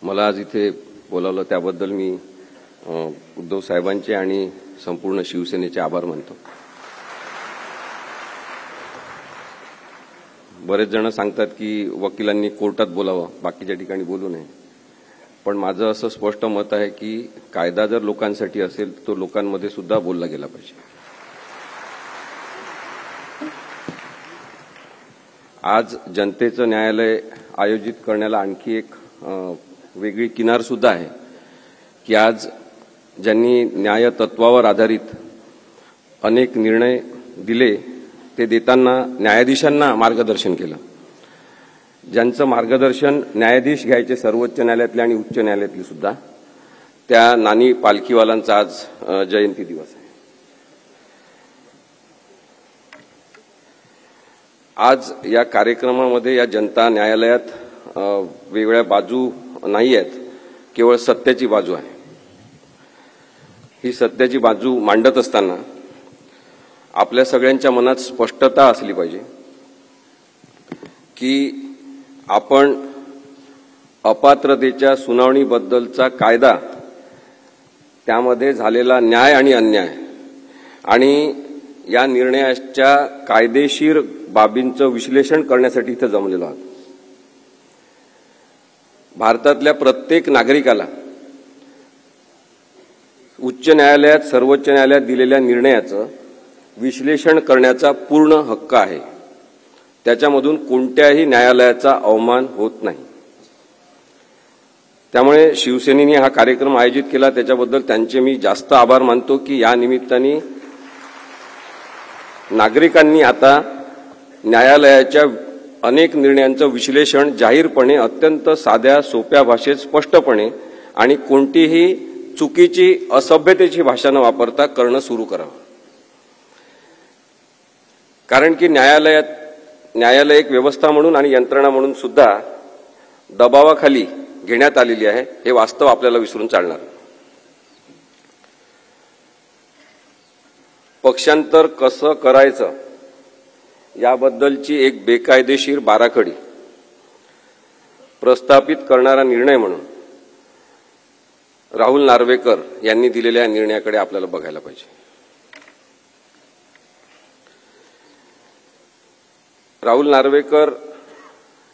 मला आज इथे बोलावलं त्याबद्दल मी उद्धव साहेबांचे आणि संपूर्ण शिवसेनेचे आभार मानतो। बरेच जण सांगतात की वकिलांनी कोर्टात बोलावं, बाकीच्या ठिकाणी बोलू नये, पण माझं असं स्पष्ट मत आहे की कायदा जर लोकांसाठी असेल तो लोकांमध्ये सुद्धा बोलला गेला पाहिजे। आज जनतेचं न्यायालय आयोजित करण्याला आणखी एक वेगळी किनार सुद्धा आहे की आज ज्यांनी न्याय तत्वावर आधारित अनेक निर्णय दिले ते देताना न्यायाधीशांना मार्गदर्शन केलं। ज्यांचं मार्गदर्शन न्यायाधीश घ्यायचे सर्वोच्च न्यायालयातले आणि उच्च न्यायालयातले सुद्धा, त्या नानी पालखीवालांचा आज जयंती दिवस आहे। आज या कार्यक्रमामध्ये या जनता न्यायालयात वेगळ्या बाजू नाही आहेत, केवळ सत्याची बाजू आहे। ही सत्याची बाजू मांडत असताना आपल्या सगळ्यांच्या मनात स्पष्टता असली पाहिजे की आपण अपात्रतेच्या सुनावणीबद्दलचा कायदा, त्यामध्ये झालेला न्याय आणि अन्याय आणि या निर्णयाच्या कायदेशीर बाबींचं विश्लेषण करण्यासाठी इथे जमलेलो आहोत। भारतातल्या प्रत्येक नागरिकाला उच्च न्यायालयात, सर्वोच्च न्यायालयात दिलेल्या निर्णयाचं विश्लेषण करण्याचा पूर्ण हक्क आहे। त्याच्यामधून कोणत्याही न्यायालयाचा अवमान होत नाही। त्यामुळे शिवसेनेने हा कार्यक्रम आयोजित केला, त्याच्याबद्दल त्यांचे मी जास्त आभार मानतो की या निमित्ताने नागरिकांनी आता न्यायालयाच्या अनेक निर्णयांचं विश्लेषण जाहीरपणे, अत्यंत साध्या सोप्या भाषेत स्पष्टपणे आणि कोणतीही चुकीची असभ्यतेची भाषा न वापरता करणं सुरू करावं। कारण की न्यायालय एक व्यवस्था म्हणून आणि यंत्रणा म्हणून सुद्धा दबावाखाली घेण्यात आलेली आहे, हे वास्तव आपल्याला विसरून चालणार नाही। पक्षांतर कसं करायचं याबद्दलची एक बेकायदेशीर बाराखडी प्रस्थापित करणारा निर्णय म्हणून राहुल नार्वेकर यांनी दिलेल्या निर्णयाकडे आपल्याला बघायला पाहिजे। राहुल नार्वेकर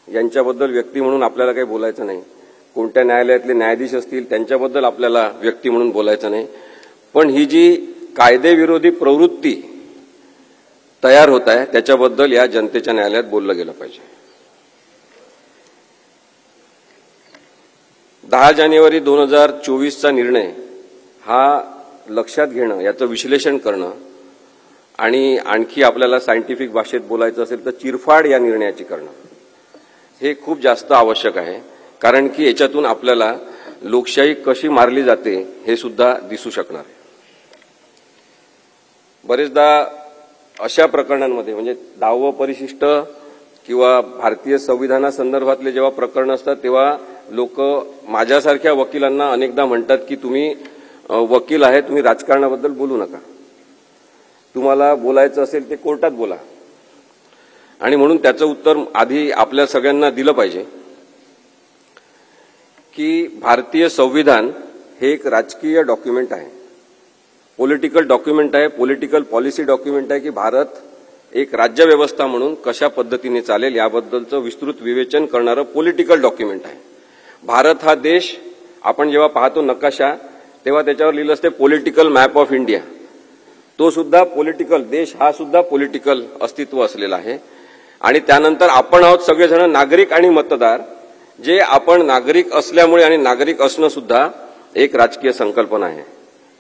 यांच्याबद्दल व्यक्ती म्हणून आपल्याला काही बोलायचं नाही, कोणत्या न्यायालयातले न्यायाधीश असतील त्यांच्याबद्दल आपल्याला व्यक्ती म्हणून बोलायचं नाही, पण ही जी कायदेविरोधी प्रवृत्ती तयार होत आहे त्याच्याबद्दल या जनतेच्या न्यायालयात बोललं गेलं पाहिजे। 10 जानेवारी 2024चा निर्णय हा लक्षात घेणं, याचं विश्लेषण करणं आणि आणखी आपल्याला सायंटिफिक भाषेत बोलायचं असेल तर चिरफाड या निर्णयाची करणं हे खूप जास्त आवश्यक आहे। कारण की याच्यातून आपल्याला लोकशाही कशी मारली जाते हे सुद्धा दिसू शकणार आहे। बरेचदा अशा प्रकरणांमध्ये, म्हणजे 10वं परिशिष्ट किंवा भारतीय संविधानासंदर्भातले जेव्हा प्रकरण असतात तेव्हा लोक माझ्यासारख्या वकिलांना अनेकदा म्हणतात की तुम्ही वकील आहे, तुम्ही राजकारणाबद्दल बोलू नका, तुम्हाला बोलायचं असेल ते कोर्टात बोला। आणि म्हणून त्याचं उत्तर आधी आपल्या सगळ्यांना दिलं पाहिजे की भारतीय संविधान हे एक राजकीय डॉक्युमेंट आहे, पॉलिटिकल डॉक्युमेंट आहे, पॉलिटिकल पॉलिसी डॉक्युमेंट आहे की भारत एक राज्यव्यवस्था म्हणून कशा पद्धतीने चालेल याबद्दलचं विस्तृत विवेचन करणारं पॉलिटिकल डॉक्युमेंट आहे। भारत हा देश आपण जेव्हा पाहतो नकाशा तेव्हा त्याच्यावर लिहिलं असते पॉलिटिकल मॅप ऑफ इंडिया, तो सुद्धा पॉलिटिकल देश हा सुद्धा पॉलिटिकल अस्तित्व असलेला आहे। आणि त्यानंतर आपण आहोत सगळेजण नागरिक आणि मतदार, जे आपण नागरिक असल्यामुळे आणि नागरिक असणं सुद्धा एक राजकीय संकल्पना आहे।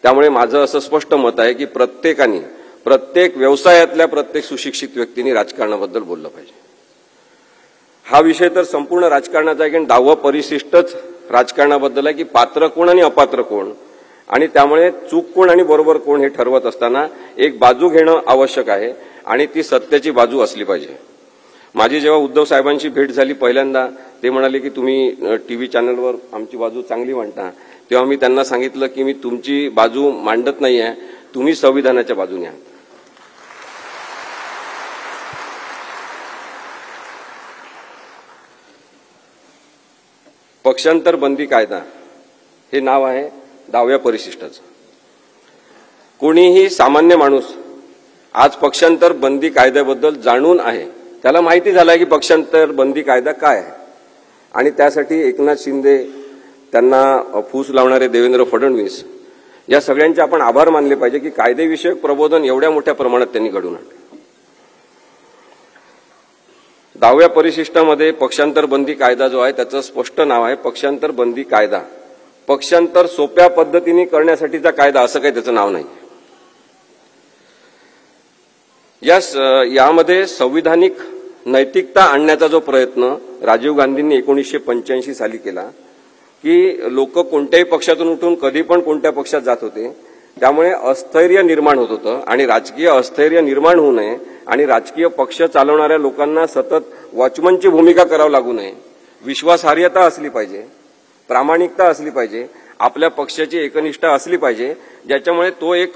त्यामुळे माझं असं स्पष्ट मत आहे की प्रत्येकाने, प्रत्येक व्यवसायातल्या प्रत्येक सुशिक्षित व्यक्तींनी राजकारणाबद्दल बोललं पाहिजे। हा विषय तर संपूर्ण राजकारणाचा आहे की 10वं परिशिष्टच राजकारणाबद्दल आहे की पात्र कोण आणि अपात्र कोण, आणि त्यामुळे चूक कोण आणि बरोबर कोण हे ठरवत असताना एक बाजू घेणं आवश्यक आहे आणि ती सत्याची बाजू असली पाहिजे। माझी जेव्हा उद्धव साहेबांची भेट झाली पहिल्यांदा, ते म्हणाले की तुम्ही टीव्ही चॅनलवर आमची बाजू चांगली मांडता, तेव्हा मी त्यांना सांगितलं की मी तुमची बाजू मांडत नाहीये, तुम्ही संविधानाच्या बाजूने आहात। पक्षांतर बंदी कायदा हे नाव आहे 10व्या परिशिष्टाचं. कोणीही सामान्य माणूस आज पक्षांतर बंदी कायद्याबद्दल जाणून आहे, त्याला माहिती झालं की पक्षांतर बंदी कायदा काय आहे, आणि त्यासाठी एकनाथ शिंदे, त्यांना फूस लावणारे देवेंद्र फडणवीस, या सगळ्यांचे आपण आभार मानले पाहिजे की कायदेविषयक प्रबोधन एवढ्या मोठ्या प्रमाणात त्यांनी घडवून आणलं. 10व्या परिशिष्टामध्ये पक्षांतर बंदी कायदा जो आहे त्याचं स्पष्ट नाव आहे पक्षांतर बंदी कायदा. पक्षांतर सोप्या पद्धतीने करण्यासाठीचा कायदा असं काही त्याचं नाव नाही. यामध्ये संविधानिक नैतिकता आणण्याचा जो प्रयत्न राजीव गांधींनी 1985 साली केला की लोक कोणत्याही पक्षातून उठून कधी पण कोणत्या पक्षात जात होते, त्यामुळे अस्थैर्य निर्माण होत होतं आणि राजकीय अस्थैर्य निर्माण होऊ नये आणि राजकीय पक्ष चालवणाऱ्या लोकांना सतत वॉचमनची भूमिका करावी लागू नये, विश्वासार्हता असली पाहिजे, प्रामाणिकता असली पाहिजे, आपल्या पक्षाची एकनिष्ठा असली पाहिजे, ज्याच्यामुळे तो एक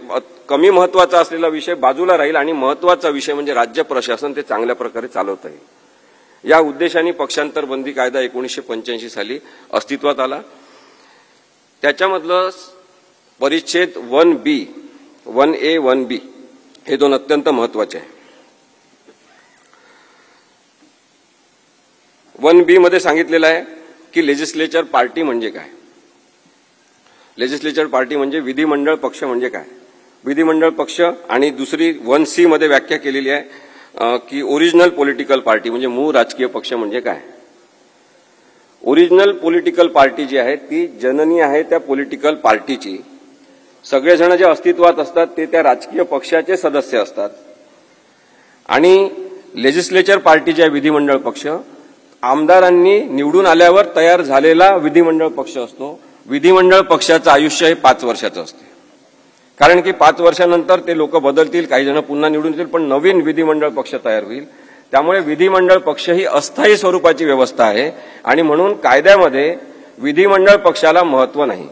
कमी महत्वाचा असलेला विषय बाजूला राहील आणि महत्वाचा विषय म्हणजे राज्य प्रशासन ते चांगल्या प्रकारे चालवता येईल. या उद्देशाने पक्षांतर बंदी कायदा 1985 साली अस्तित्वात आला. त्याच्यामधलं परिच्छेद 1B, 1A, 1B हे दोन अत्यंत महत्वाचे आहे. 1B मध्ये सांगितलेलं आहे की लेजिस्लेचर पार्टी म्हणजे काय. लेजिस्लेचर पार्टी म्हणजे विधिमंडळ पक्ष म्हणजे काय. विधिमंडळ पक्ष आणि दुसरी 1C मध्ये व्याख्या केलेली आहे की ओरिजिनल पॉलिटिकल पार्टी म्हणजे मूळ राजकीय पक्ष म्हणजे काय. ओरिजिनल पॉलिटिकल पार्टी जी आहे ती जननी आहे त्या पॉलिटिकल पार्टीची. सगळेजण जे अस्तित्वात असतात ते त्या राजकीय पक्षाचे सदस्य असतात. आणि लेजिस्लेचर पार्टी जी आहे विधिमंडळ पक्ष आमदारांनी निवडून आल्यावर तयार झालेला विधिमंडळ पक्ष असतो. विधिमंडळ पक्षाचं आयुष्य हे 5 वर्षाचं असते, कारण की 5 वर्षानंतर ते लोक बदलतील, काही जण पुन्हा निवडून येतील, पण नवीन विधिमंडळ पक्ष तयार होईल. त्यामुळे विधिमंडळ पक्ष ही अस्थायी स्वरूपाची व्यवस्था आहे आणि म्हणून कायद्यामध्ये विधिमंडळ पक्षाला महत्व नाही.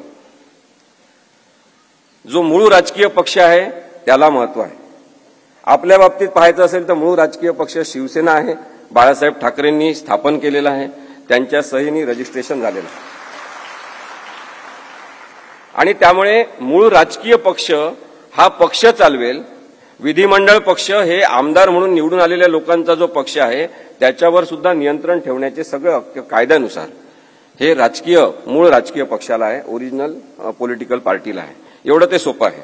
जो मूळ राजकीय पक्ष आहे त्याला महत्व आहे. आपल्या बाबतीत पाहायचं असेल तर मूळ राजकीय पक्ष शिवसेना आहे, बाळासाहेब ठाकरेंनी स्थापन केलेला आहे, त्यांच्या सहीने रजिस्ट्रेशन झालेलं आहे. आणि त्यामुळे मूळ राजकीय पक्ष हा पक्ष चालवेल. विधिमंडळ पक्ष हे आमदार म्हणून निवडून आलेल्या लोकांचा जो पक्ष आहे त्याच्यावर सुद्धा नियंत्रण ठेवण्याचे सगळं कायद्यानुसार हे राजकीय मूळ राजकीय पक्षाला आहे, ओरिजिनल पॉलिटिकल पार्टीला आहे. एवढं ते सोपं आहे.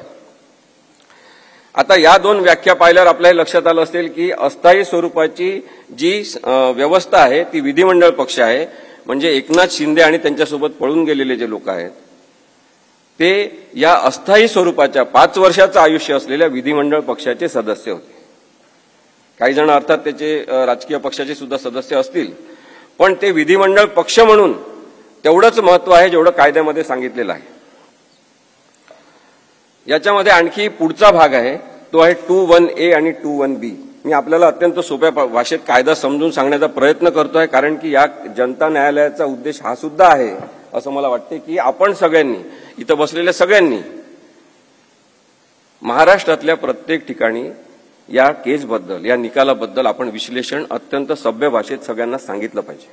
आता या दोन व्याख्या पाहिल्यावर आपल्याला लक्षात आलं असेल की अस्थायी स्वरूपाची जी व्यवस्था आहे ती विधिमंडळ पक्ष आहे. म्हणजे एकनाथ शिंदे आणि त्यांच्यासोबत पळून गेलेले जे लोक आहेत ते या अस्थायी स्वरूपाच्या 5 वर्षाचं आयुष्य असलेल्या विधिमंडळ पक्षाचे सदस्य होते. काही जण अर्थात त्याचे राजकीय पक्षाचे सुद्धा सदस्य असतील, पण ते विधिमंडळ पक्ष म्हणून तेवढंच महत्व आहे जेवढं कायद्यामध्ये सांगितलेलं आहे. याच्यामध्ये आणखी पुढचा भाग आहे, तो आहे 2(1)A आणि 2(1)B. मी आपल्याला अत्यंत सोप्या भाषेत कायदा समजून सांगण्याचा प्रयत्न करतोय, कारण की या जनता न्यायालयाचा उद्देश हा सुद्धा आहे असं मला वाटते की आपण सगळ्यांनी, इथं बसलेल्या सगळ्यांनी महाराष्ट्रातल्या प्रत्येक ठिकाणी या केसबद्दल, या निकालाबद्दल आपण विश्लेषण अत्यंत सभ्य भाषेत सगळ्यांना सांगितलं पाहिजे.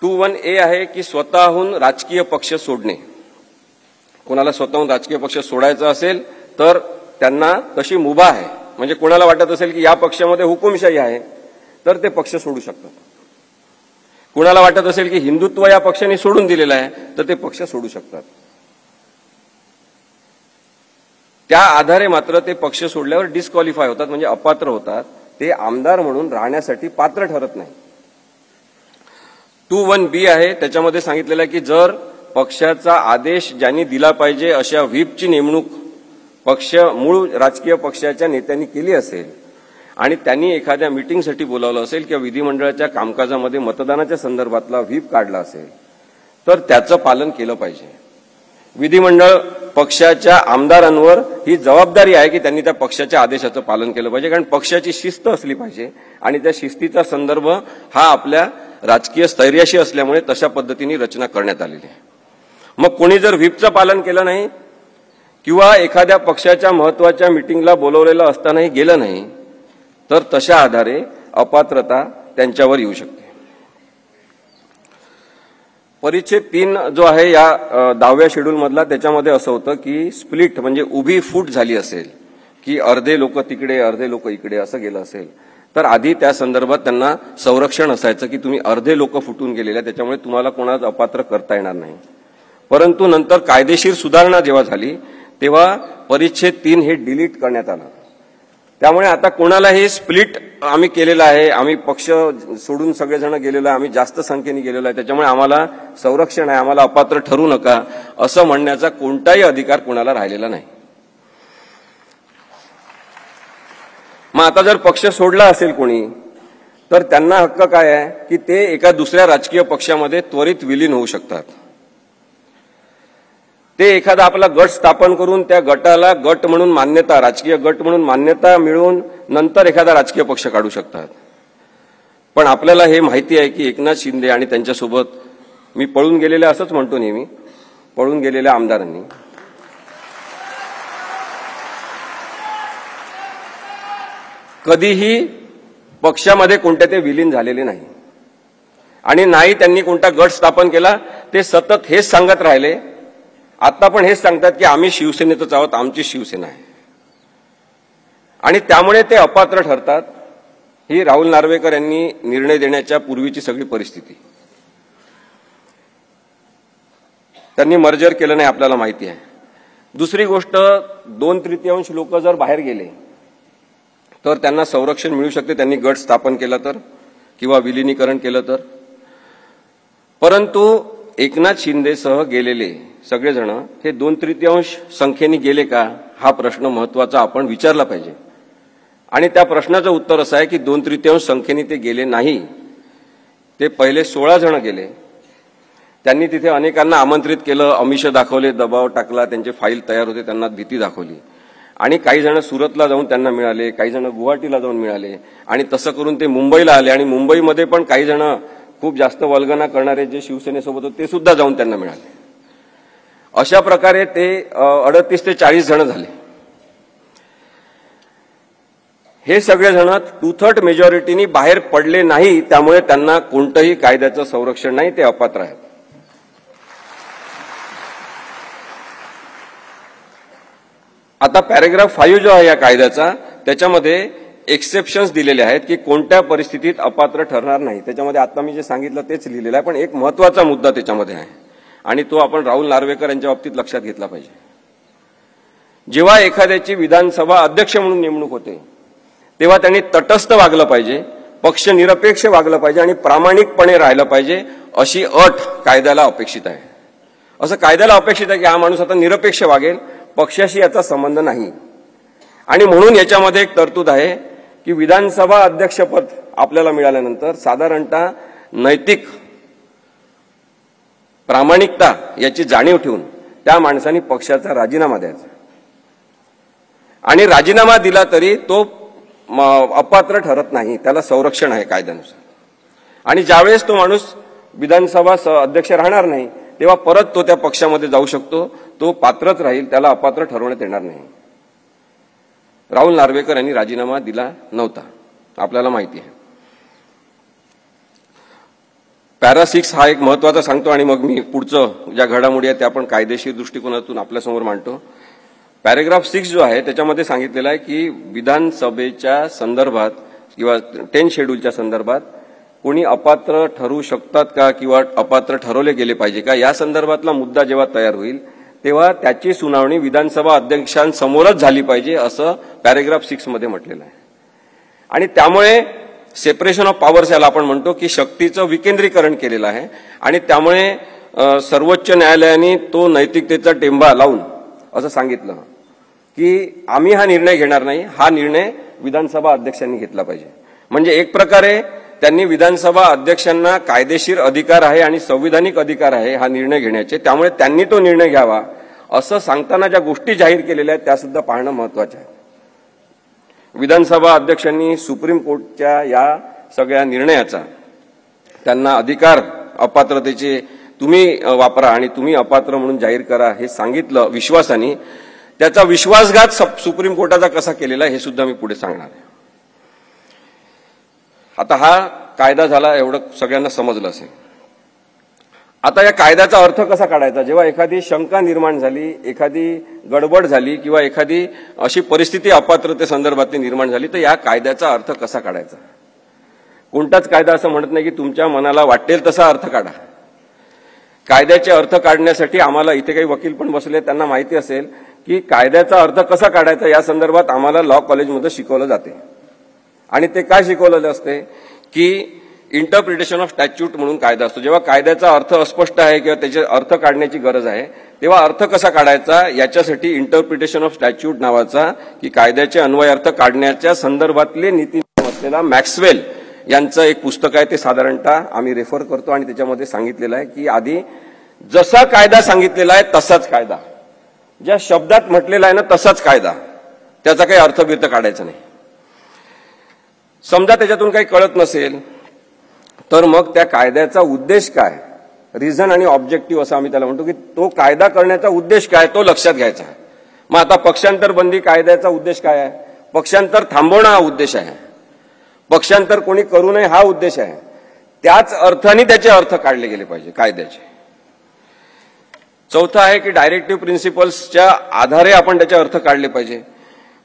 2(1)A आहे की स्वतःहून राजकीय पक्ष सोडणे. कोणाला स्वतःहून राजकीय पक्ष सोडायचा असेल तर त्यांना तशी मुभा आहे. म्हणजे कोणाला वाटत असेल की या पक्षामध्ये हुकुमशाही आहे तर ते पक्ष सोडू शकतात. कुणाला वाटत असेल की हिंदुत्व या पक्षाने सोडून दिलेलं आहे तर ते पक्ष सोडू शकतात. त्या आधारे मात्र ते पक्ष सोडल्यावर डिस्क्वालिफाय होतात, म्हणजे अपात्र होतात. ते आमदार म्हणून राहण्यासाठी पात्र ठरत नाही. 2(1)B आहे, त्याच्यामध्ये सांगितलेलं आहे की जर पक्षाचा आदेश ज्यांनी दिला पाहिजे अशा व्हीपची नेमणूक मूळ राजकीय पक्षाच्या नेत्यांनी केली असेल आणि त्यांनी एखाद्या मीटिंगसाठी बोलावलं असेल किंवा विधिमंडळाच्या कामकाजामध्ये मतदानाच्या संदर्भातला व्हीप काढला असेल तर त्याचं पालन केलं पाहिजे. विधिमंडळ पक्षाच्या आमदारांवर ही जबाबदारी आहे की त्यांनी त्या पक्षाच्या आदेशाचं पालन केलं पाहिजे, कारण पक्षाची शिस्त असली पाहिजे आणि त्या शिस्तीचा संदर्भ हा आपल्या राजकीय स्थैर्याशी असल्यामुळे तशा पद्धतीने रचना करण्यात आलेली आहे. मग कोणी जर व्हीपचं पालन केलं नाही किंवा एखाद्या पक्षाच्या महत्वाच्या मीटिंगला बोलवलेलं असतानाही गेलं नाही तर तशा आधारे अपात्रता त्यांच्यावर येऊ शकते. परिच्छेद 3 जो आहे या 10व्या शेड्यूल मधला, त्याच्यामध्ये असं होतं की स्प्लिट म्हणजे उभी फूट झाली असेल की अर्धे लोक तिकडे अर्धे लोक इकडे असं गेलं असेल तर आधी त्या संदर्भात त्यांना संरक्षण असायचं की तुम्ही अर्धे लोक फुटून गेलेले, त्याच्यामुळे तुम्हाला कोणाला अपात्र करता येणार नाही. परंतु नंतर कायदेशीर सुधारणा जेव्हा झाली तेव्हा परिच्छेद 3 हे डिलीट करण्यात आलं. त्यामुळे आता कोणाला हे स्प्लिट आम्ही केलेलं आहे, आम्ही पक्ष सोडून सगळेजण गेलेलो आहे, आम्ही जास्त संख्येने गेलेलो आहे, त्याच्यामुळे आम्हाला संरक्षण आहे, आम्हाला अपात्र ठरू नका असं म्हणण्याचा कोणताही अधिकार कोणाला राहिलेला नाही. मग आता जर पक्ष सोडला असेल कोणी तर त्यांना हक्क काय आहे की ते एका दुसऱ्या राजकीय पक्षामध्ये त्वरित विलीन होऊ शकतात. ते एखादा आपला गट स्थापन करून त्या गटाला गट म्हणून मान्यता, राजकीय गट म्हणून मान्यता मिळवून नंतर एखादा राजकीय पक्ष काढू शकतात. पण आपल्याला हे माहिती आहे की एकनाथ शिंदे आणि त्यांच्यासोबत मी पळून गेलेले असंच म्हणतो नेहमी, पळून गेलेल्या आमदारांनी कधीही पक्षामध्ये कोणत्या ते विलीन झालेले नाही आणि नाही त्यांनी कोणता गट स्थापन केला. ते सतत हेच सांगत राहिले, आता पण हेच सांगतात की आम्ही शिवसेनेतच आहोत, आमची शिवसेना आहे, आणि त्यामुळे ते अपात्र ठरतात. ही राहुल नार्वेकर यांनी निर्णय देण्याच्या पूर्वीची सगळी परिस्थिती. त्यांनी मर्जर केलं नाही आपल्याला माहिती आहे. दुसरी गोष्ट, 2/3 लोक जर बाहेर गेले तर त्यांना संरक्षण मिळू शकते, त्यांनी गट स्थापन केला तर किंवा विलिनीकरण केलं तर. परंतु एकनाथ शिंदेसह गेलेले सगळेजण हे 2/3 संख्येने गेले का हा प्रश्न महत्वाचा आपण विचारला पाहिजे. आणि त्या प्रश्नाचं उत्तर असं आहे की 2/3 संख्येने ते गेले नाही. ते पहिले 16 जण गेले. त्यांनी तिथे अनेकांना आमंत्रित केलं, आमिष दाखवले, दबाव टाकला, त्यांचे फाईल तयार होते, त्यांना भीती दाखवली. आणि काही जण सुरतला जाऊन त्यांना मिळाले, काही जण गुवाहाटीला जाऊन मिळाले, आणि तसं करून ते मुंबईला आले. आणि मुंबईमध्ये पण काही जण खूप जास्त वल्गना करणारे जे शिवसेनेसोबत होते ते सुद्धा जाऊन त्यांना मिळाले. अशा प्रकारे ते 38 ते 40 जण झाले. हे सगळेजण 2/3 मेजॉरिटीनी बाहेर पडले नाही, त्यामुळे त्यांना कोणतंही कायद्याचं संरक्षण नाही, ते अपात्र आहेत. आता पॅरेग्राफ 5 जो आहे या कायद्याचा, त्याच्यामध्ये एक्सेप्शन्स दिलेले आहेत की कोणत्या परिस्थितीत अपात्र ठरणार नाही. त्याच्यामध्ये आता मी जे सांगितलं तेच लिहिलेलं आहे, पण एक महत्वाचा मुद्दा त्याच्यामध्ये आहे आणि तो आपण राहुल नार्वेकर यांच्या बाबतीत लक्षात घेतला पाहिजे. जेव्हा एखाद्याची विधानसभा अध्यक्ष म्हणून नेमणूक होते तेव्हा त्यांनी तटस्थ वागलं पाहिजे, पक्षनिरपेक्ष वागलं पाहिजे आणि प्रामाणिकपणे राहिलं पाहिजे, अशी अट कायद्याला अपेक्षित आहे. असं कायद्याला अपेक्षित आहे की हा माणूस आता निरपेक्ष वागेल, पक्षाशी याचा संबंध नाही. आणि म्हणून याच्यामध्ये एक तरतूद आहे की विधानसभा अध्यक्षपद आपल्याला मिळाल्यानंतर साधारणतः नैतिक प्रामाणिकता याची जाणीव ठेवून त्या माणसाने पक्षाचा राजीनामा द्यायचा. आणि राजीनामा दिला तरी तो अपात्र ठरत नाही, त्याला संरक्षण आहे कायद्यानुसार. आणि ज्यावेळेस तो माणूस विधानसभा अध्यक्ष राहणार नाही तेव्हा परत तो त्या पक्षामध्ये जाऊ शकतो, तो पात्रच राहील, त्याला अपात्र ठरवण्यात येणार नाही. राहुल नार्वेकर यांनी राजीनामा दिला नव्हता, आपल्याला माहिती आहे. पॅरा 6 हा एक महत्वाचा सांगतो आणि मग मी पुढचं ज्या घडामोडी आहेत त्या आपण कायदेशीर दृष्टिकोनातून आपल्यासमोर मांडतो. पॅरेग्राफ 6 जो आहे त्याच्यामध्ये सांगितलेलं आहे की विधानसभेच्या संदर्भात किंवा 10 शेड्यूलच्या संदर्भात कोणी अपात्र ठरू शकतात का किंवा अपात्र ठरवले गेले पाहिजे का, या संदर्भातला मुद्दा जेव्हा तयार होईल तेव्हा त्याची सुनावणी विधानसभा अध्यक्षांसमोरच झाली पाहिजे, असं पॅरेग्राफ 6 मध्ये म्हटलेलं आहे. आणि त्यामुळे सेपरेशन ऑफ पॉवर्स याला आपण म्हणतो की शक्तीचं विकेंद्रीकरण केलेलं आहे. आणि त्यामुळे सर्वोच्च न्यायालयाने तो नैतिकतेचा टेंबा लावून असं सांगितलं की आम्ही हा निर्णय घेणार नाही, हा निर्णय विधानसभा अध्यक्षांनी घेतला पाहिजे. म्हणजे एक प्रकारे त्यांनी विधानसभा अध्यक्षांना कायदेशीर अधिकार आहे आणि संविधानिक अधिकार आहे हा निर्णय घेण्याचे, त्यामुळे त्यांनी तो निर्णय घ्यावा असं सांगताना ज्या गोष्टी जाहीर केलेल्या आहेत त्या सुद्धा पाहणं महत्वाचं आहे. विधानसभा अध्यक्षांनी सुप्रीम कोर्टच्या या सगळ्या निर्णयाचा त्यांना अधिकार अपात्रतेचे तुम्ही वापरा आणि तुम्ही अपात्र म्हणून जाहीर करा हे सांगितलं विश्वासाने, त्याचा विश्वासघात सुप्रीम कोर्टाचा कसा केलेला हे सुद्धा मी पुढे सांगणार आहे. आता हा कायदा झाला, एवढं सगळ्यांना समजलं असेल. आता या कायद्याचा अर्थ कसा काढायचा? जेव्हा एखादी शंका निर्माण झाली, एखादी गडबड झाली किंवा एखादी अशी परिस्थिती अपात्रतेसंदर्भातली निर्माण झाली, तर या कायद्याचा अर्थ कसा काढायचा? कोणताच कायदा असं म्हणत नाही की तुमच्या मनाला वाटेल तसा अर्थ काढा. कायद्याचे अर्थ काढण्यासाठी आम्हाला इथे काही वकील पण बसले, त्यांना माहिती असेल की कायद्याचा अर्थ कसा काढायचा या संदर्भात आम्हाला लॉ कॉलेजमध्ये शिकवलं जाते. आणि ते काय शिकवलेलं असते की इंटरप्रिटेशन ऑफ स्टॅच्यूट म्हणून कायदा असतो. जेव्हा कायद्याचा अर्थ अस्पष्ट आहे किंवा त्याचे अर्थ काढण्याची गरज आहे, तेव्हा अर्थ कसा काढायचा याच्यासाठी इंटरप्रिटेशन ऑफ स्टॅच्यूट नावाचा की कायद्याचे अन्वय अर्थ काढण्याच्या संदर्भातले नीतिनियम असलेला मॅक्सवेल यांचं एक पुस्तक आहे. ते साधारणतः आम्ही रेफर करतो आणि त्याच्यामध्ये सांगितलेलं आहे की आधी जसा कायदा सांगितलेला आहे तसाच कायदा, ज्या शब्दात म्हटलेला आहे ना तसाच कायदा, त्याचा काही अर्थबिर्थ काढायचा नाही. समजा त्याच्यातून काही कळत नसेल तर मग त्या कायद्याचा उद्देश काय, रिझन आणि ऑब्जेक्टिव्ह असं आम्ही त्याला म्हणतो की तो कायदा करण्याचा उद्देश काय तो लक्षात घ्यायचा आहे. मग आता पक्षांतर बंदी कायद्याचा उद्देश काय आहे? पक्षांतर थांबवणं हा उद्देश आहे, पक्षांतर कोणी करू नये हा उद्देश आहे. त्याच अर्थाने त्याचे अर्थ काढले गेले पाहिजे कायद्याचे. चौथा आहे की डायरेक्टिव्ह प्रिन्सिपल्सच्या आधारे आपण त्याचे अर्थ काढले पाहिजे.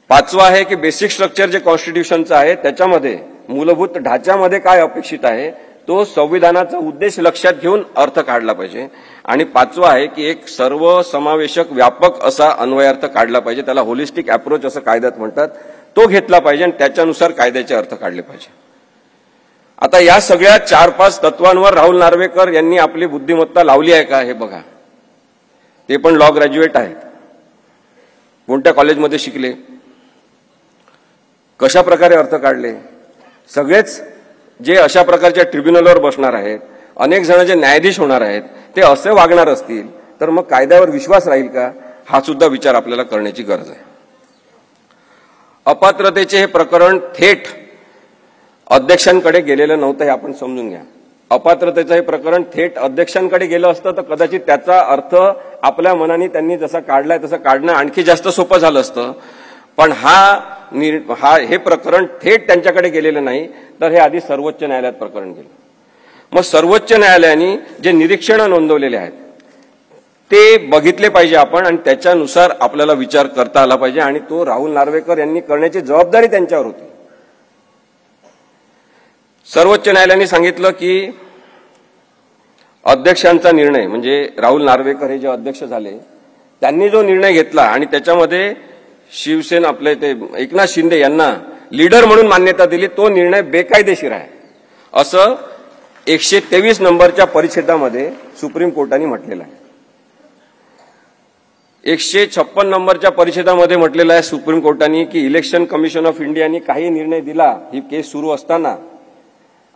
पाचवा आहे की बेसिक स्ट्रक्चर जे कॉन्स्टिट्यूशनचं आहे त्याच्यामध्ये मूलभूत ढाच्यामध्ये काय अपेक्षित आहे तो संविधानाचा उद्देश लक्षात घेऊन अर्थ काढला पाहिजे. आणि पाचवा आहे की एक सर्वसमावेशक व्यापक असा अन्वयार्थ काढला पाहिजे, त्याला होलिस्टिक अप्रोच असं कायद्यात म्हणतात, तो घेतला पाहिजे आणि त्याच्यानुसार कायद्याचे अर्थ काढले पाहिजे. आता या सगळ्या 4-5 तत्वांवर राहुल नार्वेकर यांनी आपली बुद्धिमत्ता लावली आहे का हे बघा. ते पण लॉ ग्रॅज्युएट आहेत, कोणत्या कॉलेजमध्ये शिकले, कशा प्रकारे अर्थ काढले. सगळेच जे अशा प्रकारच्या ट्रिब्युनलवर बसणार आहेत, अनेक जण जे न्यायाधीश होणार आहेत, ते असे वागणार असतील तर मग कायद्यावर विश्वास राहील का, हा सुद्धा विचार आपल्याला करण्याची गरज आहे. अपात्रतेचे हे प्रकरण थेट अध्यक्षांकडे गेलेलं नव्हतं हे आपण समजून घ्या. अपात्रतेचं हे प्रकरण थेट अध्यक्षांकडे गेलं असतं तर कदाचित त्याचा अर्थ आपल्या मनाने त्यांनी जसा काढलाय तसं काढणं आणखी जास्त सोपं झालं असतं. पण हे प्रकरण थेट त्यांच्याकडे गेलेलं नाही, तर हे आधी सर्वोच्च न्यायालयात प्रकरण गेलं. मग सर्वोच्च न्यायालयाने जे निरीक्षणं नोंदवलेले आहेत ते बघितले पाहिजे आपण आणि त्याच्यानुसार आपल्याला विचार करता आला पाहिजे. आणि तो राहुल नार्वेकर यांनी करण्याची जबाबदारी त्यांच्यावर होती. सर्वोच्च न्यायालयाने सांगितलं की अध्यक्षांचा निर्णय म्हणजे राहुल नार्वेकर हे जे अध्यक्ष झाले त्यांनी जो निर्णय घेतला आणि त्याच्यामध्ये शिवसेना आपले ते एकनाथ शिंदे यांना लीडर म्हणून मान्यता दिली, तो निर्णय बेकायदेशीर आहे असं 123 नंबरच्या परिच्छेदामध्ये सुप्रीम कोर्टाने म्हटलेलं आहे. 156 नंबरच्या परिच्छेदामध्ये म्हटलेलं आहे सुप्रीम कोर्टाने की इलेक्शन कमिशन ऑफ इंडियाने काही निर्णय दिला ही केस सुरू असताना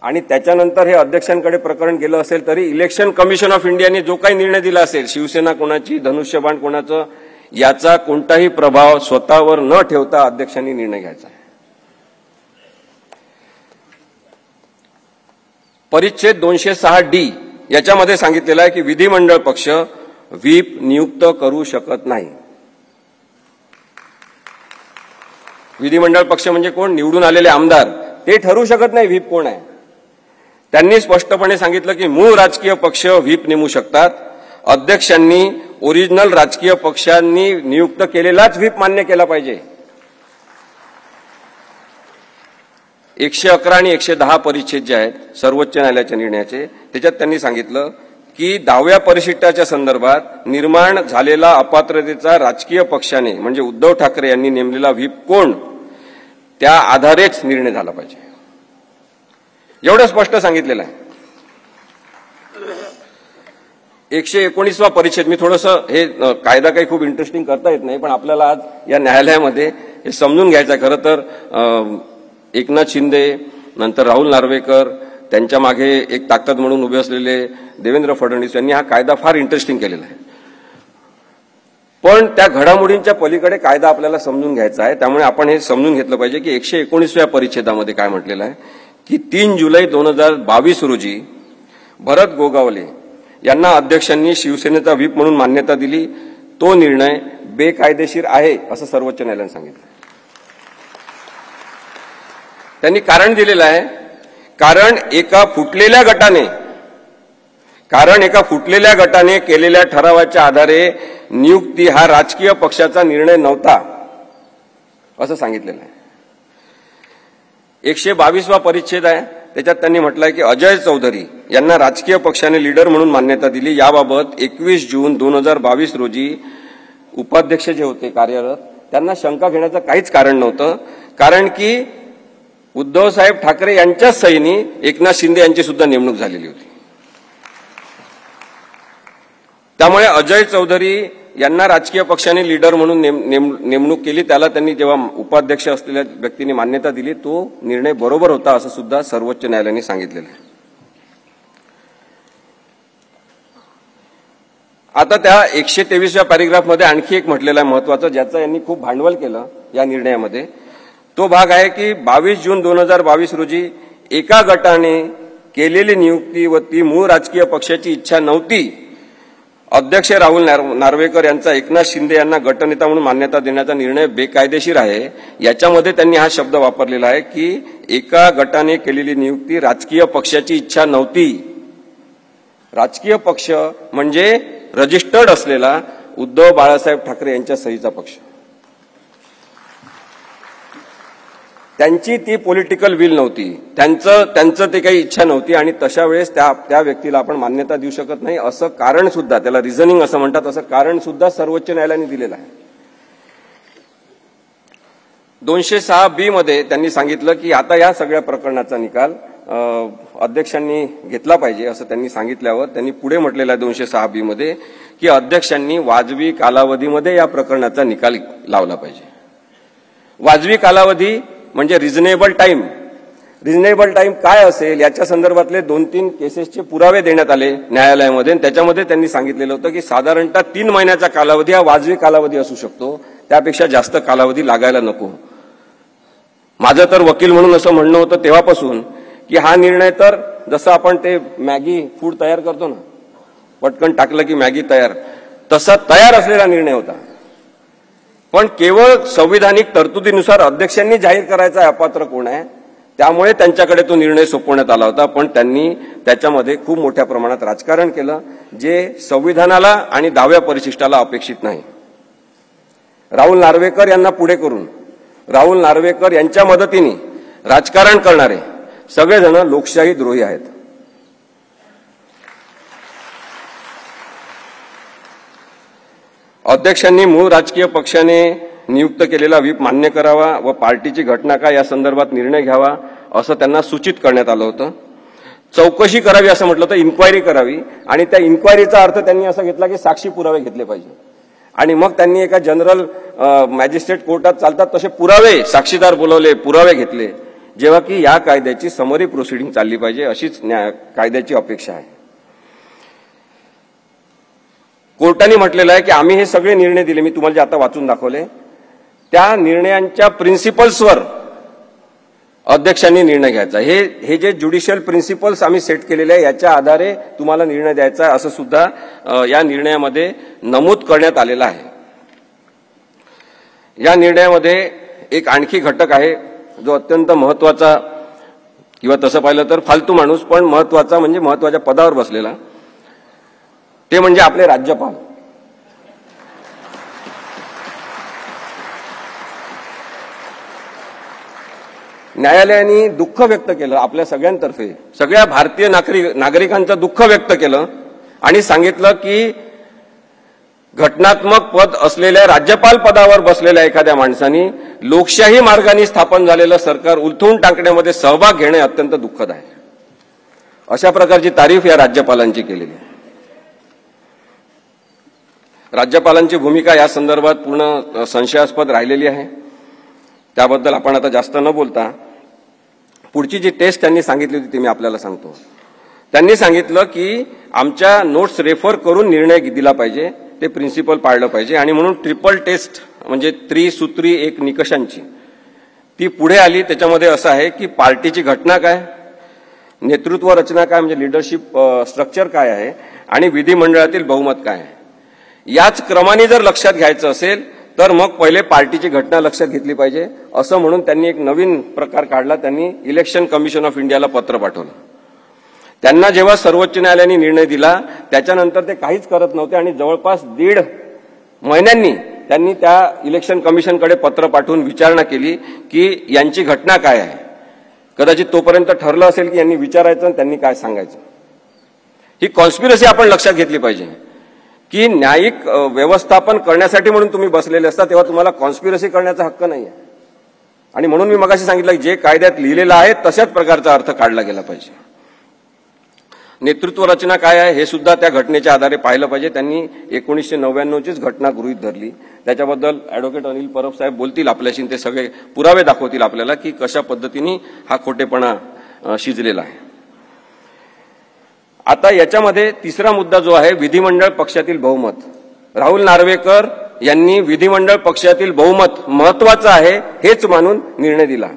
आणि त्याच्यानंतर हे अध्यक्षांकडे प्रकरण गेलं असेल तरी इलेक्शन कमिशन ऑफ इंडियाने जो काही निर्णय दिला असेल, शिवसेना कोणाची धनुष्यबाण कोणाचं, याचा कोणताही प्रभाव स्वतःवर न ठेवता अध्यक्षांनी निर्णय घ्यायचा आहे. परिच्छेद 206D याच्यामध्ये सांगितलेलं आहे की विधिमंडळ पक्ष व्हीप नियुक्त करू शकत नाही. विधिमंडळ पक्ष म्हणजे कोण? निवडून आलेले आमदार, ते ठरवू शकत नाही व्हीप कोण आहे. त्यांनी स्पष्टपणे सांगितलं की मूळ राजकीय पक्ष व्हीप नेमू शकतात. अध्यक्षांनी ओरिजिनल राजकीय पक्षांनी नियुक्त केलेलाच व्हीप मान्य केला पाहिजे. 111 आणि 110 परिच्छेद जे आहेत सर्वोच्च न्यायालयाच्या निर्णयाचे, त्याच्यात त्यांनी सांगितलं की 10व्या परिशिष्टाच्या संदर्भात निर्माण झालेला अपात्रतेचा राजकीय पक्षाने म्हणजे उद्धव ठाकरे यांनी नेमलेला व्हीप कोण, त्या आधारेच निर्णय झाला पाहिजे. एवढं स्पष्ट सांगितलेलं आहे. 119वा परिच्छेद, मी थोडंसं हे कायदा काही खूप इंटरेस्टिंग करता येत नाही पण आपल्याला आज या न्यायालयामध्ये हे समजून घ्यायचं आहे. खरं तर एकनाथ शिंदे नंतर राहुल नार्वेकर त्यांच्या मागे एक ताकद म्हणून उभे असलेले देवेंद्र फडणवीस यांनी हा कायदा फार इंटरेस्टिंग केलेला आहे. पण त्या घडामोडींच्या पलीकडे कायदा आपल्याला समजून घ्यायचा आहे. त्यामुळे आपण हे समजून घेतलं पाहिजे की 119व्या परिच्छेदामध्ये काय म्हटलेलं आहे की 3 जुलै 2022 रोजी भरत गोगावले यांना अध्यक्षांनी शिवसेनेचा व्हीप म्हणून मान्यता दिली. तो निर्णय बेकायदेशीर आहे असं सर्वोच्च न्यायालयाने सांगितलं. त्यांनी कारण दिलेलं आहे, कारण एका फुटलेल्या गटाने कारण एका फुटलेल्या गटाने केलेल्या ठरावाच्या आधारे नियुक्ती हा राजकीय पक्षाचा निर्णय नव्हता असं सांगितलेलं आहे. 122वा परिच्छेद आहे, त्याच्यात त्यांनी म्हटलंय की अजय चौधरी यांना राजकीय पक्षाने लीडर म्हणून मान्यता दिली. याबाबत 21 जून 2022 रोजी उपाध्यक्ष जे होते कार्यरत त्यांना शंका घेण्याचं काहीच कारण नव्हतं, कारण की उद्धवसाहेब ठाकरे यांच्याच सहीने एकनाथ शिंदे यांची सुद्धा नेमणूक झालेली होती. त्यामुळे अजय चौधरी यांना राजकीय पक्षाने लीडर म्हणून नेमणूक केली, त्याला त्यांनी जेव्हा उपाध्यक्ष असलेल्या व्यक्तींनी मान्यता दिली तो निर्णय बरोबर होता असं सुद्धा सर्वोच्च न्यायालयाने सांगितलेलं आहे. आता त्या 123व्या पॅरेग्राफमध्ये आणखी एक म्हटलेलं आहे महत्वाचं, ज्याचं यांनी खूप भांडवल केलं या निर्णयामध्ये. तो भाग आहे की 22 जून 2022 रोजी एका गटाने केलेली नियुक्ती व ती मूळ राजकीय पक्षाची इच्छा नव्हती. अध्यक्ष राहुल नार्वेकर यांचा एकनाथ शिंदे यांना गटनेता म्हणून मान्यता देण्याचा निर्णय बेकायदेशीर आहे. याच्यामध्ये त्यांनी हा शब्द वापरलेला आहे की एका गटाने केलेली नियुक्ती राजकीय पक्षाची इच्छा नव्हती. राजकीय पक्ष म्हणजे रजिस्टर्ड असलेला उद्धव बाळासाहेब ठाकरे यांच्या सहीचा पक्ष. त्यांची ती पॉलिटिकल विल नव्हती, त्यांचं ते काही इच्छा नव्हती आणि तशा वेळेस त्या व्यक्तीला आपण मान्यता देऊ शकत नाही असं कारण सुद्धा, त्याला रिझनिंग असं म्हणतात, असं कारण सुद्धा सर्वोच्च न्यायालयाने दिलेलं आहे. 206B मध्ये त्यांनी सांगितलं की आता या सगळ्या प्रकरणाचा निकाल अध्यक्षांनी घेतला पाहिजे असं त्यांनी सांगितल्यावर त्यांनी पुढे म्हटलेलं आहे 206B मध्ये की अध्यक्षांनी वाजवी कालावधीमध्ये या प्रकरणाचा निकाल लावला पाहिजे. वाजवी कालावधी म्हणजे रिझनेबल टाइम. रिझनेबल टाइम काय असेल याच्या संदर्भातले 2-3 केसेसचे पुरावे देण्यात आले न्यायालयामध्ये. त्याच्यामध्ये त्यांनी सांगितलेलं होतं की साधारणतः 3 महिन्याचा कालावधी हा वाजवी कालावधी असू शकतो, त्यापेक्षा जास्त कालावधी लागायला नको. माझं तर वकील म्हणून असं म्हणणं होतं तेव्हापासून की हा निर्णय तर जसं आपण ते मॅगी फूड तयार करतो ना, पटकन टाकलं की मॅगी तयार, तसा तयार असलेला निर्णय होता. पण केवळ संविधानिक तरतुदीनुसार अध्यक्षांनी जाहीर करायचा अपात्र कोण आहे, त्यामुळे त्यांच्याकडे तो निर्णय सोपवण्यात आला होता. पण त्यांनी त्याच्यामध्ये खूप मोठ्या प्रमाणात राजकारण केलं जे संविधानाला आणि 10व्या परिशिष्टाला अपेक्षित नाही. राहुल नार्वेकर यांना पुढे करून राहुल नार्वेकर यांच्या मदतीने राजकारण करणारे सगळेजण लोकशाही द्रोही आहेत. अध्यक्षांनी मूळ राजकीय पक्षाने नियुक्त केलेला व्हीप मान्य करावा व पार्टीची घटना काय या संदर्भात निर्णय घ्यावा असं त्यांना सूचित करण्यात आलं होतं. चौकशी करावी असं म्हटलं तर इन्क्वायरी करावी आणि त्या इन्क्वायरीचा अर्थ त्यांनी असा घेतला की साक्षी पुरावे घेतले पाहिजे आणि मग त्यांनी एका जनरल मॅजिस्ट्रेट कोर्टात चालतात तसे पुरावे, साक्षीदार बोलवले, पुरावे घेतले, जेव्हा की या कायद्याची समरी प्रोसिडिंग चालली पाहिजे अशीच कायद्याची अपेक्षा आहे. कोर्टाने म्हटलेलं आहे की आम्ही हे सगळे निर्णय दिले, मी तुम्हाला जे आता वाचून दाखवले, त्या निर्णयांच्या प्रिन्सिपल्सवर अध्यक्षांनी निर्णय घ्यायचा. हे जे ज्युडिशियल प्रिन्सिपल्स आम्ही सेट केलेले आहे याच्या आधारे तुम्हाला निर्णय द्यायचा आहे असं सुद्धा या निर्णयामध्ये नमूद करण्यात आलेलं आहे. या निर्णयामध्ये एक आणखी घटक आहे जो अत्यंत महत्वाचा, किंवा तसं पाहिलं तर फालतू माणूस पण महत्वाचा, म्हणजे महत्वाच्या पदावर बसलेला, ते म्हणजे आपले राज्यपाल. न्यायालयाने दुःख व्यक्त केलं आपल्या सगळ्यांतर्फे, सगळ्या भारतीय नागरिकांचं दुःख व्यक्त केलं आणि सांगितलं की घटनात्मक पद असलेल्या राज्यपाल पदावर बसलेल्या एखाद्या माणसाने लोकशाही मार्गाने स्थापन झालेलं सरकार उलथवून टाकण्यामध्ये सहभाग घेणे अत्यंत दुःखद आहे. अशा प्रकारची तारीफ या राज्यपालांची केलेली आहे. राज्यपालांची भूमिका या संदर्भात पूर्ण संशयास्पद राहिलेली आहे. त्याबद्दल आपण आता जास्त न बोलता पुढची जी टेस्ट त्यांनी सांगितली होती ती मी आपल्याला सांगतो. त्यांनी सांगितलं की आमच्या नोट्स रेफर करून निर्णय दिला पाहिजे, ते प्रिन्सिपल पाळलं पाहिजे आणि म्हणून ट्रिपल टेस्ट म्हणजे त्रिसूत्री एक निकषांची ती पुढे आली. त्याच्यामध्ये असं आहे की पार्टीची घटना काय, नेतृत्व रचना काय म्हणजे लिडरशिप स्ट्रक्चर काय आहे आणि विधिमंडळातील बहुमत काय आहे. याच क्रमाने जर लक्षात घ्यायचं असेल तर मग पहिले पार्टीची घटना लक्षात घेतली पाहिजे असं म्हणून त्यांनी एक नवीन प्रकार काढला. त्यांनी इलेक्शन कमिशन ऑफ इंडियाला पत्र पाठवलं. त्यांना जेव्हा सर्वोच्च न्यायालयाने निर्णय दिला त्याच्यानंतर ते काहीच करत नव्हते आणि जवळपास 1.5 महिन्यांनी त्यांनी त्या इलेक्शन कमिशनकडे पत्र पाठवून विचारणा केली की यांची घटना काय आहे. कदाचित तोपर्यंत ठरलं असेल की यांनी विचारायचं आणि त्यांनी काय सांगायचं. ही कॉन्स्पिरसी आपण लक्षात घेतली पाहिजे की न्यायिक व्यवस्थापन करण्यासाठी म्हणून तुम्ही बसलेले असता तेव्हा तुम्हाला कॉन्स्पिरसी करण्याचा हक्क नाही आहे. आणि म्हणून मी मगाशी सांगितलं की जे कायद्यात लिहिलेलं आहे तशाच प्रकारचा अर्थ काढला गेला पाहिजे. नेतृत्व रचना काय आहे हे सुद्धा त्या घटनेच्या आधारे पाहिलं पाहिजे. त्यांनी 1999चीच घटना गृहीत धरली. त्याच्याबद्दल ॲडव्होकेट अनिल परब साहेब बोलतील आपल्याशी, ते सगळे पुरावे दाखवतील आपल्याला की कशा पद्धतीने हा खोटेपणा शिजलेला आहे. आता याच्यामध्ये तिसरा मुद्दा जो आहे विधिमंडळ पक्षातील बहुमत. राहुल नार्वेकर यांनी विधिमंडळ पक्षातील बहुमत महत्वाचं आहे हेच मानून निर्णय दिला.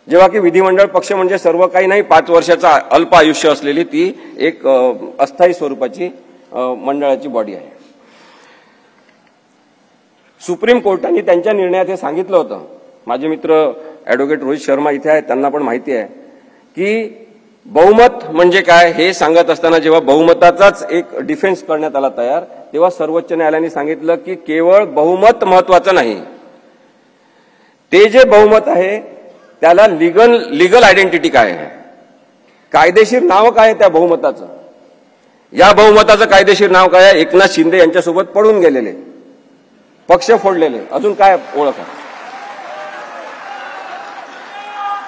जेव्हा की विधिमंडळ पक्ष म्हणजे सर्व काही नाही, 5 वर्षाचा अल्प आयुष्य असलेली ती एक अस्थायी स्वरूपाची मंडळाची बॉडी आहे. सुप्रीम कोर्टाने त्यांच्या निर्णयात हे सांगितलं होतं. माझे मित्र ॲडव्होकेट रोहित शर्मा इथे आहेत, त्यांना पण माहिती आहे की बहुमत म्हणजे काय हे सांगत असताना जेव्हा बहुमताचाच एक डिफेन्स करण्यात आला तयार, तेव्हा सर्वोच्च न्यायालयाने सांगितलं की केवळ बहुमत महत्वाचं नाही, ते जे बहुमत आहे त्याला लीगल आयडेंटिटी काय आहे, कायदेशीर नाव काय आहे त्या बहुमताचं. या बहुमताचं कायदेशीर नाव काय आहे? एकनाथ शिंदे यांच्यासोबत पळून गेलेले, पक्ष फोडलेले, अजून काय ओळख आहे.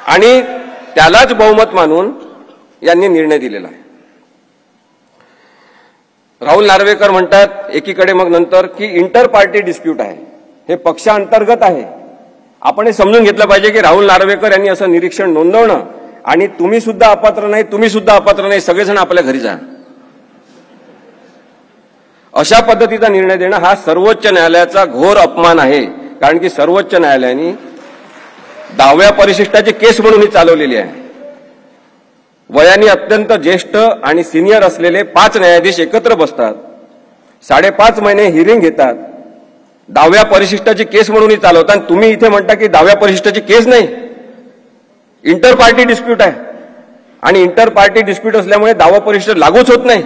आणि त्यालाच बहुमत मानून यांनी निर्णय दिलेला आहे. राहुल नार्वेकर म्हणतात एकीकडे मग नंतर की इंटर पार्टी डिस्प्यूट आहे, हे पक्षांतर्गत आहे. आपण हे समजून घेतलं पाहिजे की राहुल नार्वेकर यांनी असं निरीक्षण नोंदवणं आणि तुम्ही सुद्धा अपात्र नाही, तुम्ही सुद्धा अपात्र नाही, सगळेजण आपल्या घरी जा, अशा पद्धतीचा निर्णय देणं हा सर्वोच्च न्यायालयाचा घोर अपमान आहे. कारण की सर्वोच्च न्यायालयाने 10व्या परिशिष्टाची केस म्हणून ही चालवलेली आहे. वयाने अत्यंत ज्येष्ठ आणि सिनियर असलेले 5 न्यायाधीश एकत्र बसतात, 5.5 महिने हिअरिंग घेतात, 10व्या परिशिष्टाची केस म्हणून ही चालवतात. आणि तुम्ही इथे म्हणता की 10व्या परिशिष्टाची केस नाही, इंटर पार्टी डिस्प्यूट आहे. आणि इंटर पार्टी डिस्प्यूट असल्यामुळे 10वा परिशिष्ट लागूच होत नाही.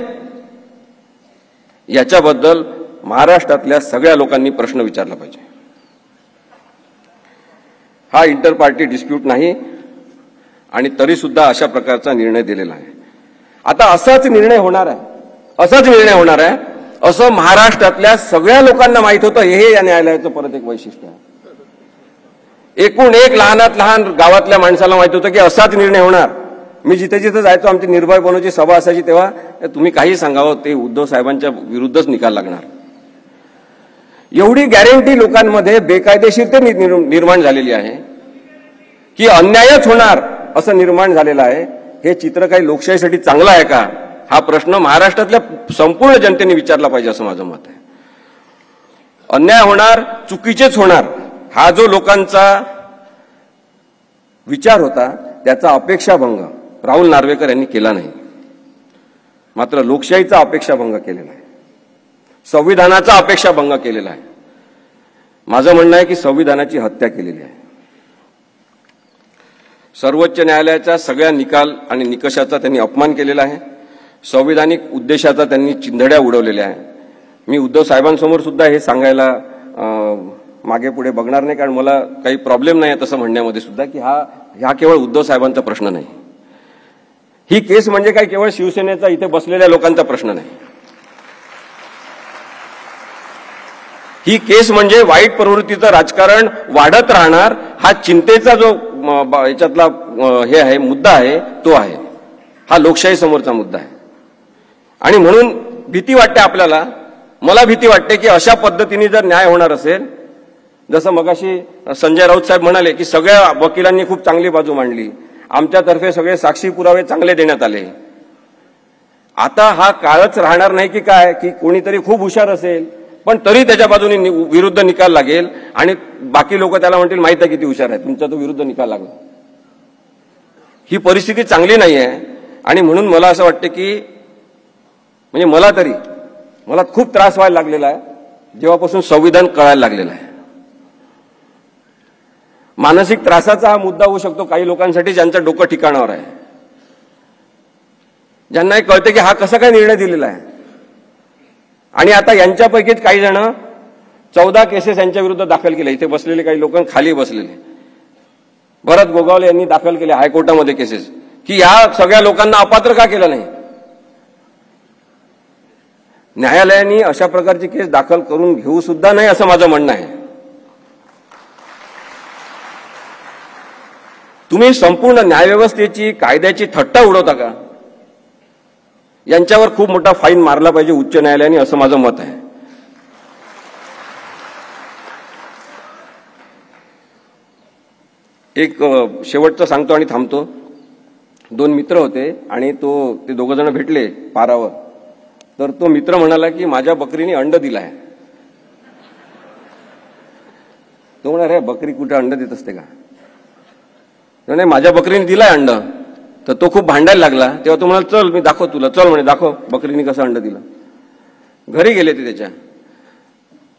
याच्याबद्दल महाराष्ट्रातल्या सगळ्या लोकांनी प्रश्न विचारला पाहिजे. हा इंटर पार्टी डिस्प्यूट नाही आणि तरी सुद्धा अशा प्रकारचा निर्णय दिलेला आहे. आता असाच निर्णय होणार आहे असं महाराष्ट्रातल्या सगळ्या लोकांना माहित होतं. हे या न्यायालयाचं परत एक वैशिष्ट्य आहे. एकूण एक लहानात लहान गावातल्या माणसाला माहित होतं की असाच निर्णय होणार. मी जिथे जिथे जायचो, आमची निर्भय बनवची सभा असायची, तेव्हा तुम्ही काही सांगावं ते उद्धव साहेबांच्या विरुद्धच निकाल लागणार, एवढी गॅरंटी लोकांमध्ये बेकायदेशीरते निर्माण झालेली आहे की अन्यायच होणार असं निर्माण झालेलं आहे. हे चित्र काही लोकशाहीसाठी चांगलं आहे का? हा प्रश्न महाराष्ट्रातल्या संपूर्ण जनतेने विचारला पाहिजे असं माझं मत आहे. अन्याय होणार, चुकीचेच होणार, हा जो लोकांचा विचार होता त्याचा अपेक्षाभंग राहुल नार्वेकर यांनी केला नाही, मात्र लोकशाहीचा अपेक्षाभंग केलेला आहे, संविधानाचा अपेक्षाभंग केलेला आहे. माझं म्हणणं आहे की संविधानाची हत्या केलेली आहे. सर्वोच्च न्यायालयाच्या सगळ्या निकाल आणि निकषाचा त्यांनी अपमान केलेला आहे. संविधानिक उद्देशाचा त्यांनी चिंधड्या उडवलेल्या आहे. मी उद्धव साहेबांसमोर सुद्धा हे सांगायला मागे पुढे बघणार नाही, कारण मला काही प्रॉब्लेम नाही आहे तसं म्हणण्यामध्ये सुद्धा की हा केवळ उद्धव साहेबांचा प्रश्न नाही. ही केस म्हणजे काय केवळ शिवसेनेचा इथे बसलेल्या लोकांचा प्रश्न नाही. ही केस म्हणजे वाईट प्रवृत्तीचं राजकारण वाढत राहणार हा चिंतेचा जो याच्यातला हे आहे मुद्दा आहे तो आहे. हा लोकशाही समोरचा मुद्दा आहे. आणि म्हणून भीती वाटते आपल्याला, मला भीती वाटते की अशा पद्धतीने जर न्याय होणार असेल, जसं मगाशी संजय राऊत साहेब म्हणाले की सगळ्या वकिलांनी खूप चांगली बाजू मांडली, आमच्यातर्फे सगळे साक्षी पुरावे चांगले देण्यात आले. आता हा काळच राहणार नाही की काय की कोणीतरी खूप हुशार असेल पण तरी त्याच्या बाजूने विरुद्ध निकाल लागेल आणि बाकी लोक त्याला म्हणतील माहित आहे किती हुशार आहे, तुमचा तो विरुद्ध निकाल लागला. ही परिस्थिती चांगली नाही आहे. आणि म्हणून मला असं वाटतं की म्हणजे मला खूप त्रास व्हायला लागलेला आहे जेव्हापासून संविधान कळायला लागलेलं आहे. मानसिक त्रासाचा हा मुद्दा होऊ शकतो काही लोकांसाठी ज्यांचं डोकं ठिकाणावर आहे. ज्यांना हे कळतं की हा कसा काय निर्णय दिलेला आहे. आणि आता यांच्यापैकीच काही जण 14 केसेस यांच्या विरुद्ध दाखल केल्या. इथे बसलेले काही लोक खाली बसलेले भरत गोगावले यांनी दाखल केले हायकोर्टामध्ये केसेस की या सगळ्या लोकांना अपात्र का केलं नाही. न्यायालयाने अशा प्रकारची केस दाखल करून घेऊ सुद्धा नाही असं माझं म्हणणं आहे. तुम्ही संपूर्ण न्यायव्यवस्थेची कायद्याची थट्टा उडवता का. यांच्यावर खूप मोठा फाईन मारला पाहिजे उच्च न्यायालयाने असं माझं मत आहे. एक शेवटचं सांगतो आणि थांबतो. 2 मित्र होते आणि ते 2 जण भेटले पारावर. तर तो मित्र म्हणाला की माझ्या बकरीने अंड दिलाय. तो म्हणाला, अरे बकरी कुठे अंड देत असते का. नाही, माझ्या बकरीने दिलाय अंड. तर तो खूप भांडायला लागला. तेव्हा तो म्हणाला, चल मी दाखव तुला. चल म्हणे, दाखव बकरीने कसं अंड दिलं. घरी गेले ते त्याच्या.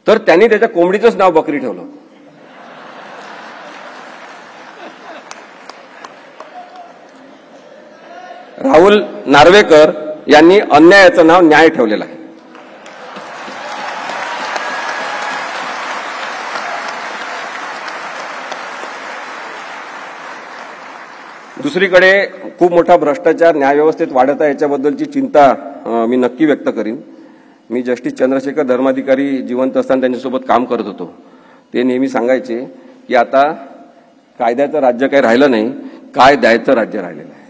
तर त्यांनी त्याच्या कोंबडीचंच नाव बकरी ठेवलं. राहुल नार्वेकर यांनी अन्यायाचं नाव न्याय ठेवलेलं आहे. दुसरीकडे खूप मोठा भ्रष्टाचार न्यायव्यवस्थेत वाढत आहे याच्याबद्दलची चिंता मी नक्की व्यक्त करीन. मी जस्टिस चंद्रशेखर धर्माधिकारी जिवंत असताना त्यांच्यासोबत काम करत होतो. ते नेहमी सांगायचे की आता कायद्याचं राज्य काही राहिलं नाही, काय द्यायचं राज्य राहिलेलं आहे.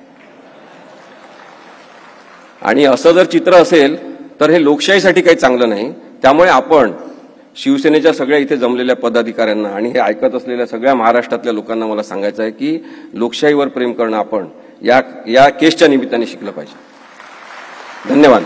आणि असं जर चित्र असेल तर हे लोकशाहीसाठी काही चांगलं नाही. त्यामुळे आपण शिवसेनेच्या सगळ्या इथे जमलेल्या पदाधिकाऱ्यांना आणि हे ऐकत असलेल्या सगळ्या महाराष्ट्रातल्या लोकांना मला सांगायचं आहे की लोकशाहीवर प्रेम करणं आपण या केसच्या निमित्ताने शिकलं पाहिजे. धन्यवाद.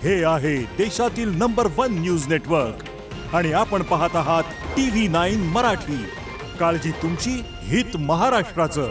हे आहे देशातील नंबर 1 न्यूज नेटवर्क आणि आपण पाहत आहात TV9 मराठी. काळजी तुमची, हित महाराष्ट्राचं.